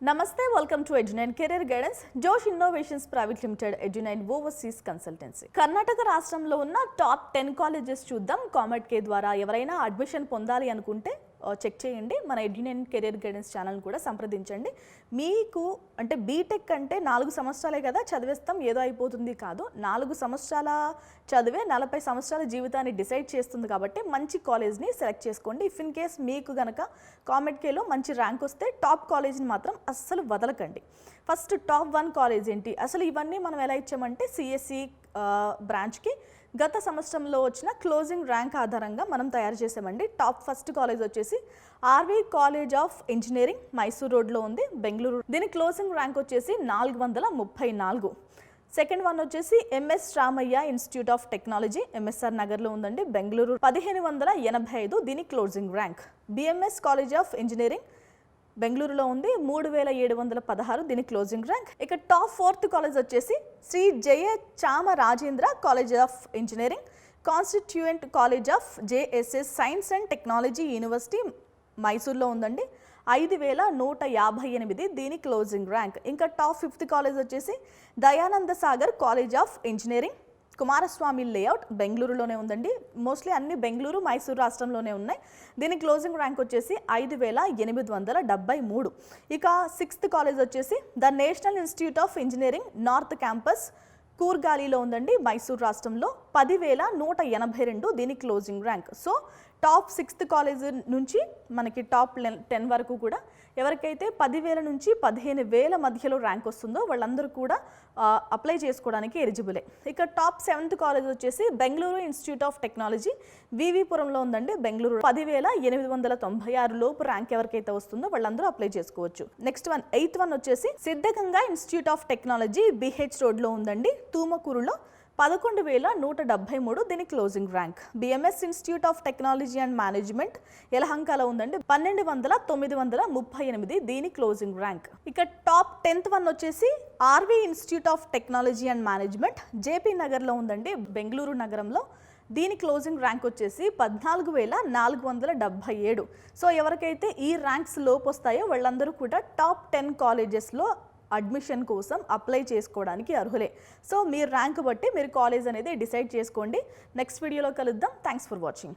Namaste, welcome to Edunine Career Guidance, Josh Innovations Private Limited, Edunine Overseas Consultancy. Karnataka రాష్ట్రంలో ఉన్న top 10 colleges చూద్దాం. Comet కే ద్వారా ఎవరైనా admission పొందాలి అనుకుంటే చెక్ చేయండి. మన ఎడ్యునైన్ కెరియర్ గైడెన్స్ ఛానల్ కూడా సంప్రదించండి. మీకు అంటే బీటెక్ అంటే 4 సంవత్సరాలే కదా చదివేస్తాం ఏదో అయిపోతుంది కాదు. 4 సంవత్సరాల చదివే 40 సంవత్సరాల జీవితాన్ని డిసైడ్ చేస్తుంది కాబట్టి మంచి కాలేజ్ని సెలెక్ట్ చేసుకోండి. ఇఫ్ ఇన్ కేస్ మీకు గనక కామెట్ కేలో మంచి ర్యాంక్ వస్తే టాప్ కాలేజ్ని మాత్రం అస్సలు వదలకండి. ఫస్ట్ టాప్ 1 కాలేజ్ ఏంటి? అసలు ఇవన్నీ మనం ఎలా ఇచ్చామంటే సిఎస్సి బ్రాంచ్కి గత సంవత్సరంలో వచ్చిన క్లోజింగ్ ర్యాంక్ ఆధారంగా మనం తయారు చేసామండి. టాప్ ఫస్ట్ కాలేజ్ వచ్చేసి RV college of engineering, Mysore రోడ్లో ఉంది, బెంగళూరు. దీని క్లోజింగ్ ర్యాంక్ వచ్చేసి 434. సెకండ్ వన్ వచ్చేసి MS Ramaiah institute of technology, MSR నగర్లో ఉందండి, బెంగళూరు, 1585 దీని closing rank. BMS college of engineering బెంగళూరులో ఉంది, 3716 దీని క్లోజింగ్ ర్యాంక్. ఇక టాప్ 4th కాలేజ్ వచ్చేసి Sri Jayachamarajendra college of engineering, constituent college of JSS science and technology university మైసూర్లో ఉందండి, 5158 దీని క్లోజింగ్ ర్యాంక్. ఇంకా టాప్ 5th కాలేజ్ వచ్చేసి Dayananda Sagar college of engineering, Kumaraswamy layout, బెంగళూరులోనే ఉందండి. మోస్ట్లీ అన్ని బెంగళూరు, మైసూరు రాష్ట్రంలోనే ఉన్నాయి. దీని క్లోజింగ్ ర్యాంక్ వచ్చేసి 5873. ఇక 6th కాలేజ్ వచ్చేసి the National Institute of Engineering North campus, కూర్గాలిలో ఉందండి, మైసూరు రాష్ట్రంలో, 10182 దీని closing rank. So top 6th college నుంచి మనకి టాప్ 10 వరకు కూడా ఎవరికైతే 10,000 నుంచి 15,000 మధ్యలో ర్యాంక్ వస్తుందో వాళ్ళందరూ కూడా అప్లై చేసుకోవడానికి ఎలిజిబులే. ఇక టాప్ 7th కాలేజ్ వచ్చేసి బెంగళూరు ఇన్స్టిట్యూట్ ఆఫ్ టెక్నాలజీ, వివిపురంలో ఉందండి, బెంగళూరు, 10,896 లోపు ర్యాంక్ ఎవరికైతే వస్తుందో వాళ్ళందరూ అప్లై చేసుకోవచ్చు. నెక్స్ట్ వన్ 8th వన్ వచ్చేసి Siddaganga institute of technology, BH రోడ్లో ఉందండి, తుమకూరులో, 11,173 దీని closing rank. BMS institute of technology and management యలహంకలో ఉందండి, 12,938 దీని క్లోజింగ్ ర్యాంక్. ఇక టాప్ 10th వన్ వచ్చేసి RV institute of technology and management, JP నగర్లో ఉందండి, బెంగళూరు నగరంలో, దీని క్లోజింగ్ ర్యాంక్ వచ్చేసి 14,477. సో ఎవరికైతే ఈ ర్యాంక్స్ లోపు వస్తాయో వాళ్ళందరూ కూడా టాప్ 10 కాలేజెస్లో అడ్మిషన్ కోసం అప్లై చేసుకోవడానికి అర్హులే. సో మీ ర్యాంక్ బట్టి మీరు కాలేజ్ అనేది డిసైడ్ చేసుకోండి. నెక్స్ట్ వీడియోలో కలుద్దాం. Thanks for watching.